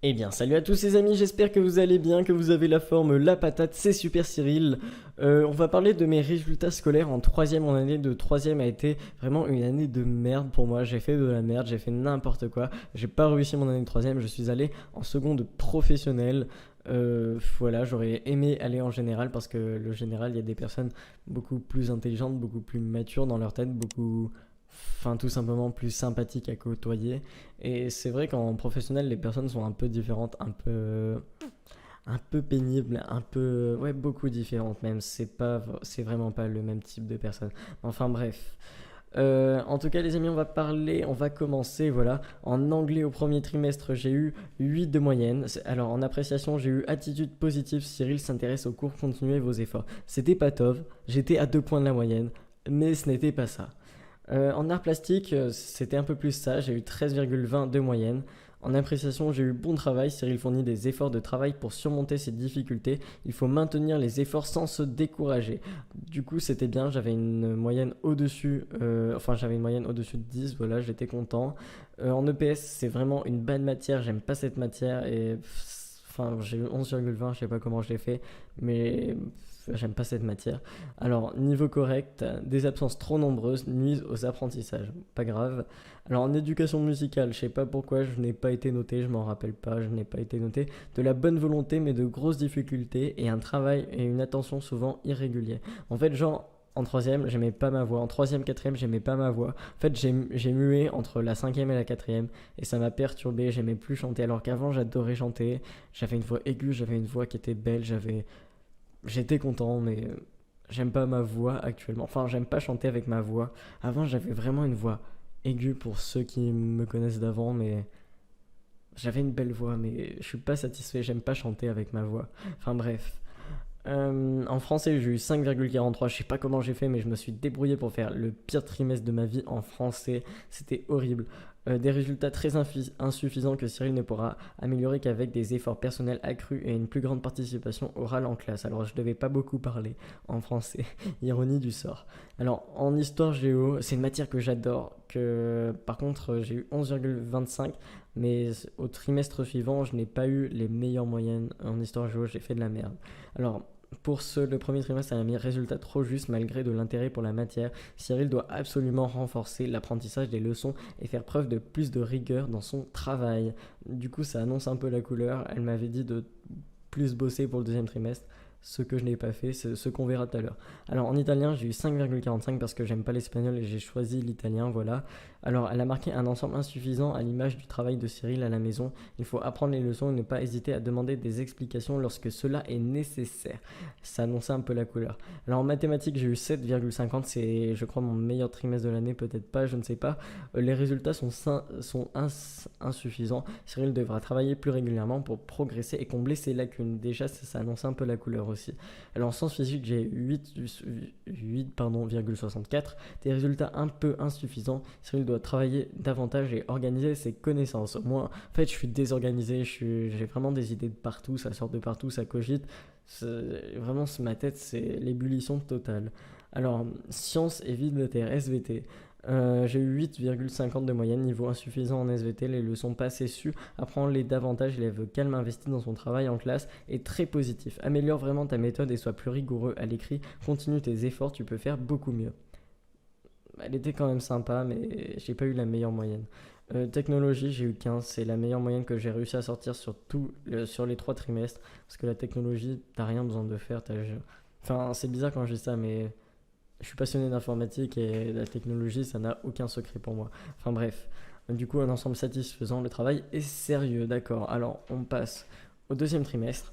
Eh bien, salut à tous les amis, j'espère que vous allez bien, que vous avez la forme, la patate, c'est Super Cyril. On va parler de mes résultats scolaires en troisième. Mon année de troisième a été vraiment une année de merde pour moi. J'ai fait de la merde, j'ai fait n'importe quoi. J'ai pas réussi mon année de troisième, je suis allé en seconde professionnelle. Voilà, j'aurais aimé aller en général parce que le général, il y a des personnes beaucoup plus intelligentes, beaucoup plus matures dans leur tête, beaucoup, enfin tout simplement plus sympathiques à côtoyer. Et c'est vrai qu'en professionnel, les personnes sont un peu différentes, un peu pénibles, un peu, ouais, beaucoup différentes même. C'est vraiment pas le même type de personne. Enfin bref. En tout cas, les amis, on va commencer. Voilà, en anglais au premier trimestre, j'ai eu 8 de moyenne. Alors en appréciation, j'ai eu attitude positive. Cyril s'intéresse au cours, continuez vos efforts. C'était pas top. J'étais à 2 points de la moyenne, mais ce n'était pas ça. En art plastique, c'était un peu plus ça, j'ai eu 13,20 de moyenne. En appréciation, j'ai eu bon travail. Cyril fournit des efforts de travail pour surmonter ces difficultés. Il faut maintenir les efforts sans se décourager. Du coup, c'était bien. J'avais une moyenne au-dessus, j'avais une moyenne au-dessus de 10. Voilà, j'étais content. En EPS, c'est vraiment une bonne matière. J'aime pas cette matière et enfin, j'ai eu 11,20. Je sais pas comment je l'ai fait, mais j'aime pas cette matière. Alors, niveau correct, des absences trop nombreuses nuisent aux apprentissages. Pas grave. Alors, en éducation musicale, je sais pas pourquoi je n'ai pas été noté, je m'en rappelle pas, je n'ai pas été noté. De la bonne volonté, mais de grosses difficultés et un travail et une attention souvent irréguliers. En fait, genre, en troisième, j'aimais pas ma voix. En troisième, quatrième, j'aimais pas ma voix. En fait, j'ai mué entre la cinquième et la quatrième et ça m'a perturbé. J'aimais plus chanter alors qu'avant, j'adorais chanter. J'avais une voix aiguë, j'avais une voix qui était belle, j'étais content, mais j'aime pas ma voix actuellement. Enfin, j'aime pas chanter avec ma voix. Avant, j'avais vraiment une voix aiguë pour ceux qui me connaissent d'avant, mais j'avais une belle voix, mais je suis pas satisfait. J'aime pas chanter avec ma voix. Enfin, bref. En français, j'ai eu 5,43. Je sais pas comment j'ai fait, mais je me suis débrouillé pour faire le pire trimestre de ma vie en français. C'était horrible. Des résultats très insuffisants que Cyril ne pourra améliorer qu'avec des efforts personnels accrus et une plus grande participation orale en classe. Alors, je devais pas beaucoup parler en français. Ironie du sort. Alors, en histoire géo, c'est une matière que j'adore. Par contre, j'ai eu 11,25. Mais au trimestre suivant, je n'ai pas eu les meilleures moyennes en histoire géo. J'ai fait de la merde. Alors, le premier trimestre, elle a mis résultat trop juste malgré de l'intérêt pour la matière. Cyril doit absolument renforcer l'apprentissage des leçons et faire preuve de plus de rigueur dans son travail. Du coup, ça annonce un peu la couleur. Elle m'avait dit de plus bosser pour le deuxième trimestre. Ce que je n'ai pas fait, c'est ce qu'on verra tout à l'heure. Alors en italien, j'ai eu 5,45 parce que j'aime pas l'espagnol et j'ai choisi l'italien, voilà. Alors elle a marqué un ensemble insuffisant à l'image du travail de Cyril à la maison. Il faut apprendre les leçons et ne pas hésiter à demander des explications lorsque cela est nécessaire. Ça annonçait un peu la couleur. Alors en mathématiques, j'ai eu 7,50, c'est je crois mon meilleur trimestre de l'année, peut-être pas, je ne sais pas. Les résultats sont insuffisants. Cyril devra travailler plus régulièrement pour progresser et combler ses lacunes. Déjà, ça annonce un peu la couleur aussi. Alors en sciences physiques, j'ai 8,64, des résultats un peu insuffisants. Cyril doit travailler davantage et organiser ses connaissances. Moi, en fait, je suis désorganisé, j'ai vraiment des idées de partout, ça sort de partout, ça cogite. Vraiment, ma tête, c'est l'ébullition totale. Alors, sciences et vie de la Terre, SVT. J'ai eu 8,50 de moyenne, niveau insuffisant en SVT, les leçons pas assez sues, apprends-les davantage, élève calme, investi dans son travail en classe et très positif. Améliore vraiment ta méthode et sois plus rigoureux à l'écrit, continue tes efforts, tu peux faire beaucoup mieux. Elle était quand même sympa, mais j'ai pas eu la meilleure moyenne. Technologie, j'ai eu 15, c'est la meilleure moyenne que j'ai réussi à sortir sur les 3 trimestres, parce que la technologie, t'as rien besoin de faire, enfin, c'est bizarre quand je dis ça, mais je suis passionné d'informatique et la technologie, ça n'a aucun secret pour moi. Enfin bref, du coup, un ensemble satisfaisant, le travail est sérieux, d'accord. Alors, on passe au deuxième trimestre.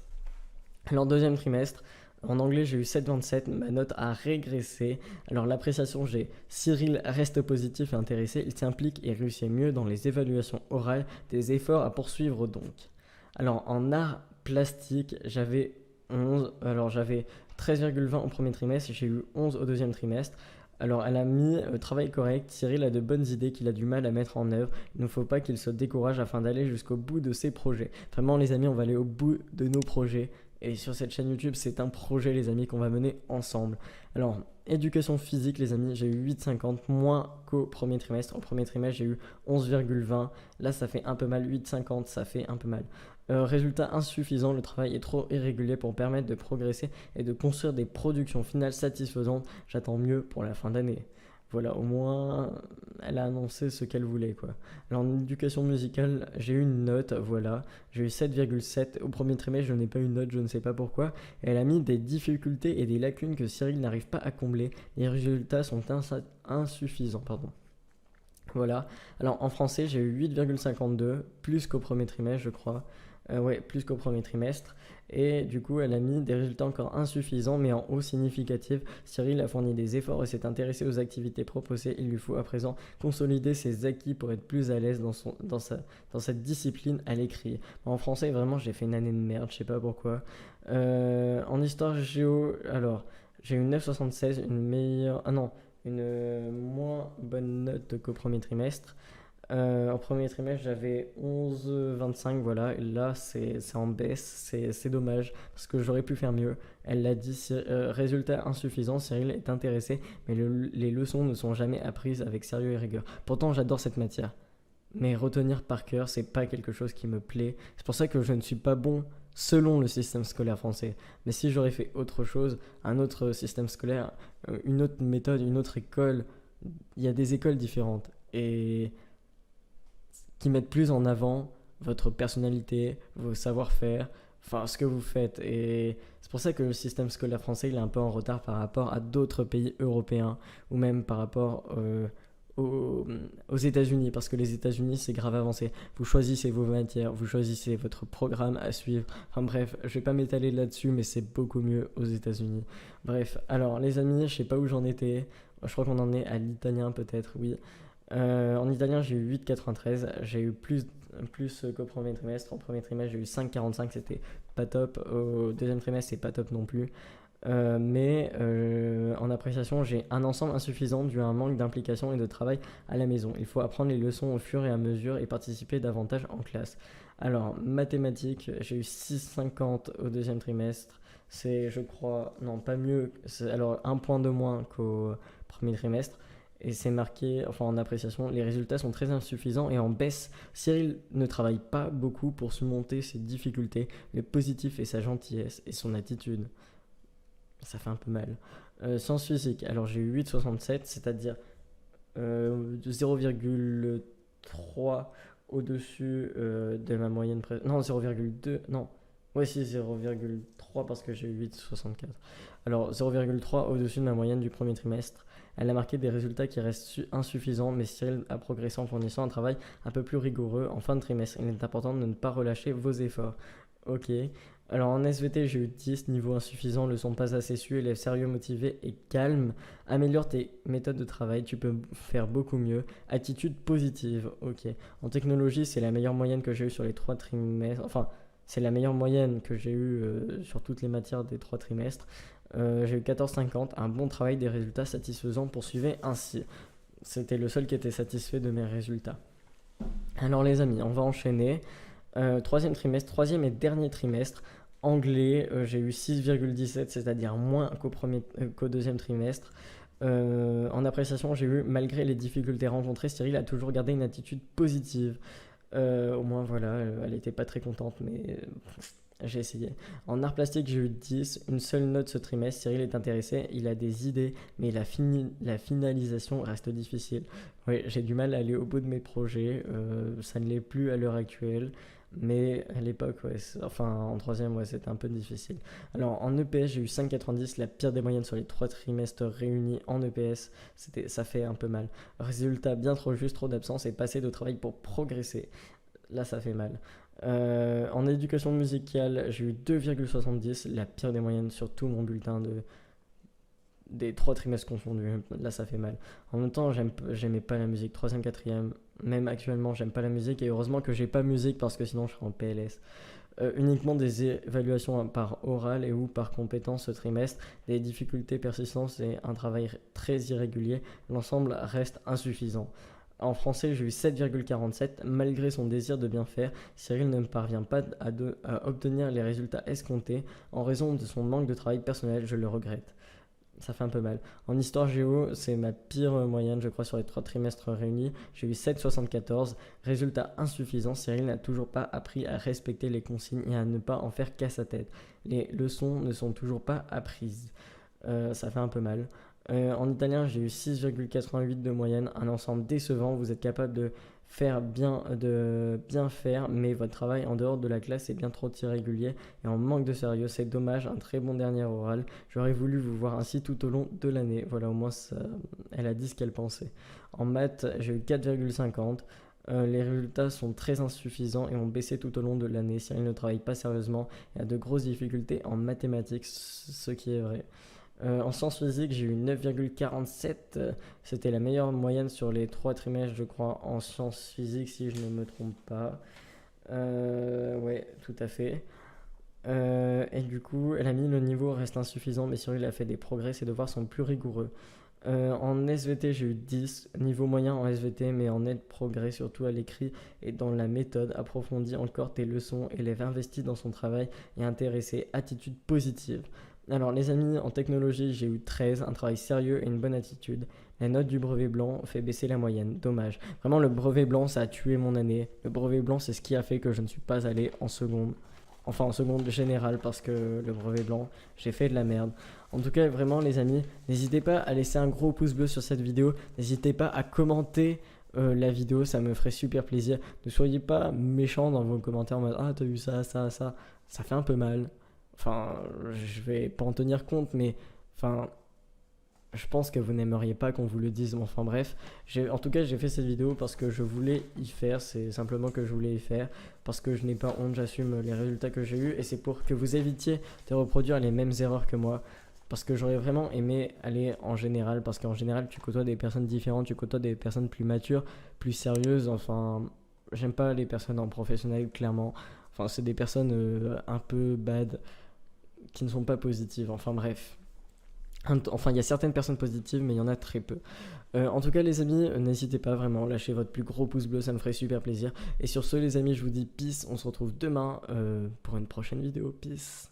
Alors, deuxième trimestre, en anglais, j'ai eu 7,27, ma note a régressé. Alors, l'appréciation, j'ai Cyril reste positif et intéressé, il s'implique et réussit mieux dans les évaluations orales, des efforts à poursuivre donc. Alors, en art plastique, j'avais 11. Alors, j'avais 13,20 au premier trimestre, j'ai eu 11 au deuxième trimestre. Alors, elle a mis travail correct. Cyril a de bonnes idées qu'il a du mal à mettre en œuvre. Il ne faut pas qu'il se décourage afin d'aller jusqu'au bout de ses projets. Vraiment, les amis, on va aller au bout de nos projets. Et sur cette chaîne YouTube, c'est un projet, les amis, qu'on va mener ensemble. Alors, éducation physique, les amis, j'ai eu 8,50 moins qu'au premier trimestre. Au premier trimestre, j'ai eu 11,20. Là, ça fait un peu mal. 8,50, ça fait un peu mal. Résultat insuffisant, le travail est trop irrégulier pour permettre de progresser et de construire des productions finales satisfaisantes. J'attends mieux pour la fin d'année. Voilà, au moins, elle a annoncé ce qu'elle voulait, quoi. Alors, en éducation musicale, j'ai eu une note, voilà. J'ai eu 7,7. Au premier trimestre, je n'ai pas eu une note, je ne sais pas pourquoi. Et elle a mis des difficultés et des lacunes que Cyril n'arrive pas à combler. Les résultats sont insuffisants, pardon. Voilà. Alors, en français, j'ai eu 8,52, plus qu'au premier trimestre, je crois. Ouais, plus qu'au premier trimestre. Et du coup, elle a mis des résultats encore insuffisants, mais en hausse significative. Cyril a fourni des efforts et s'est intéressé aux activités proposées. Il lui faut à présent consolider ses acquis pour être plus à l'aise dans cette discipline à l'écrit. En français, vraiment, j'ai fait une année de merde, je sais pas pourquoi. En histoire géo, alors, j'ai eu 9,76, une meilleure... Ah non, une moins bonne note qu'au premier trimestre. Au premier trimestre, j'avais 11,25, voilà. Et là, c'est en baisse. C'est dommage parce que j'aurais pu faire mieux. Elle l'a dit, résultat insuffisant. Cyril est intéressé, mais les leçons ne sont jamais apprises avec sérieux et rigueur. Pourtant, j'adore cette matière. Mais retenir par cœur, c'est pas quelque chose qui me plaît. C'est pour ça que je ne suis pas bon selon le système scolaire français. Mais si j'aurais fait autre chose, un autre système scolaire, une autre méthode, une autre école, il y a des écoles différentes. Et qui mettent plus en avant votre personnalité, vos savoir-faire, enfin ce que vous faites. Et c'est pour ça que le système scolaire français il est un peu en retard par rapport à d'autres pays européens ou même par rapport aux États-Unis, parce que les États-Unis c'est grave avancé. Vous choisissez vos matières, vous choisissez votre programme à suivre. Enfin bref, je vais pas m'étaler là-dessus, mais c'est beaucoup mieux aux États-Unis. Bref, alors les amis, je sais pas où j'en étais. Je crois qu'on en est à l'italien peut-être, oui. En italien, j'ai eu 8,93. J'ai eu plus qu'au premier trimestre. En premier trimestre, j'ai eu 5,45. C'était pas top. Au deuxième trimestre, c'est pas top non plus. Mais en appréciation, j'ai un ensemble insuffisant dû à un manque d'implication et de travail à la maison. Il faut apprendre les leçons au fur et à mesure et participer davantage en classe. Alors, mathématiques, j'ai eu 6,50 au deuxième trimestre. C'est, je crois, non, pas mieux. Alors, un point de moins qu'au premier trimestre. Et c'est marqué, enfin en appréciation, les résultats sont très insuffisants et en baisse. Cyril ne travaille pas beaucoup pour surmonter ses difficultés. Le positif est sa gentillesse et son attitude. Ça fait un peu mal. Sciences physiques, alors j'ai eu 8,67, c'est-à-dire 0,3 au-dessus de ma moyenne. Non, 0,2, non. Ouais, si, 0,3 parce que j'ai eu 8,64. Alors 0,3 au-dessus de ma moyenne du premier trimestre. Elle a marqué des résultats qui restent insuffisants, mais Cyril a progressé en fournissant un travail un peu plus rigoureux en fin de trimestre. Il est important de ne pas relâcher vos efforts. Ok. Alors en SVT, j'ai eu 10, niveau insuffisant, leçon pas assez su, élève sérieux, motivé et calme. Améliore tes méthodes de travail, tu peux faire beaucoup mieux. Attitude positive, ok. En technologie, c'est la meilleure moyenne que j'ai eue sur les 3 trimestres. Enfin, c'est la meilleure moyenne que j'ai eue sur toutes les matières des 3 trimestres. J'ai eu 14,50, un bon travail, des résultats satisfaisants, poursuivez ainsi. C'était le seul qui était satisfait de mes résultats. Alors les amis, on va enchaîner. Troisième trimestre, troisième et dernier trimestre. Anglais, j'ai eu 6,17, c'est-à-dire moins qu'au deuxième trimestre. En appréciation, j'ai eu, malgré les difficultés rencontrées, Cyril a toujours gardé une attitude positive. Au moins, voilà, elle n'était pas très contente, mais j'ai essayé. En art plastique, j'ai eu 10, une seule note ce trimestre. Cyril est intéressé, il a des idées, mais la finalisation reste difficile. Oui, j'ai du mal à aller au bout de mes projets, ça ne l'est plus à l'heure actuelle. Mais à l'époque, ouais, enfin en troisième, ouais, c'était un peu difficile. Alors en EPS, j'ai eu 5,90, la pire des moyennes sur les 3 trimestres réunis en EPS. Ça fait un peu mal. Résultat, bien trop juste, trop d'absence et pas assez de travail pour progresser. Là, ça fait mal. En éducation musicale, j'ai eu 2,70, la pire des moyennes sur tout mon bulletin des 3 trimestres confondus. Là, ça fait mal. En même temps, j'aimais pas la musique. Troisième, quatrième, même actuellement, j'aime pas la musique. Et heureusement que j'ai pas musique parce que sinon, je serais en PLS. Uniquement des évaluations par oral et ou par compétence ce trimestre, des difficultés persistantes et un travail très irrégulier. L'ensemble reste insuffisant. En français, j'ai eu 7,47. Malgré son désir de bien faire, Cyril ne parvient pas à obtenir les résultats escomptés en raison de son manque de travail personnel. Je le regrette. Ça fait un peu mal. En histoire géo, c'est ma pire moyenne, je crois, sur les 3 trimestres réunis. J'ai eu 7,74. Résultat insuffisant, Cyril n'a toujours pas appris à respecter les consignes et à ne pas en faire qu'à sa tête. Les leçons ne sont toujours pas apprises. Ça fait un peu mal. En italien, j'ai eu 6,88 de moyenne, un ensemble décevant. Vous êtes capable de bien faire, mais votre travail en dehors de la classe est bien trop irrégulier et en manque de sérieux. C'est dommage, un très bon dernier oral. J'aurais voulu vous voir ainsi tout au long de l'année. Voilà, au moins, elle a dit ce qu'elle pensait. En maths, j'ai eu 4,50. Les résultats sont très insuffisants et ont baissé tout au long de l'année. Cyril ne travaille pas sérieusement et a de grosses difficultés en mathématiques, ce qui est vrai. En sciences physiques, j'ai eu 9,47. C'était la meilleure moyenne sur les 3 trimestres, je crois, en sciences physiques, si je ne me trompe pas. Ouais, tout à fait. Et du coup, elle a mis le niveau reste insuffisant, mais Cyril a fait des progrès, ses devoirs sont plus rigoureux. En SVT, j'ai eu 10, niveau moyen en SVT, mais en net progrès, surtout à l'écrit et dans la méthode. Approfondis encore tes leçons, élève investi dans son travail et intéressé, attitude positive. Alors les amis, en technologie, j'ai eu 13, un travail sérieux et une bonne attitude. La note du brevet blanc fait baisser la moyenne, dommage. Vraiment, le brevet blanc, ça a tué mon année. Le brevet blanc, c'est ce qui a fait que je ne suis pas allé en seconde. Enfin, en seconde générale, parce que le brevet blanc, j'ai fait de la merde. En tout cas, vraiment, les amis, n'hésitez pas à laisser un gros pouce bleu sur cette vidéo. N'hésitez pas à commenter la vidéo, ça me ferait super plaisir. Ne soyez pas méchants dans vos commentaires en mode ah, t'as vu ça, ça, ça. Ça fait un peu mal. Enfin, je vais pas en tenir compte, mais enfin, je pense que vous n'aimeriez pas qu'on vous le dise. Enfin bref, en tout cas, j'ai fait cette vidéo parce que je voulais y faire. C'est simplement que je voulais y faire parce que je n'ai pas honte. J'assume les résultats que j'ai eus et c'est pour que vous évitiez de reproduire les mêmes erreurs que moi. Parce que j'aurais vraiment aimé aller en général, parce qu'en général, tu côtoies des personnes différentes, tu côtoies des personnes plus matures, plus sérieuses. Enfin, j'aime pas les personnes en professionnel, clairement. Enfin, c'est des personnes un peu bad qui ne sont pas positives. Enfin bref. Enfin, il y a certaines personnes positives, mais il y en a très peu. En tout cas, les amis, n'hésitez pas vraiment, lâchez votre plus gros pouce bleu, ça me ferait super plaisir. Et sur ce, les amis, je vous dis peace. On se retrouve demain pour une prochaine vidéo. Peace.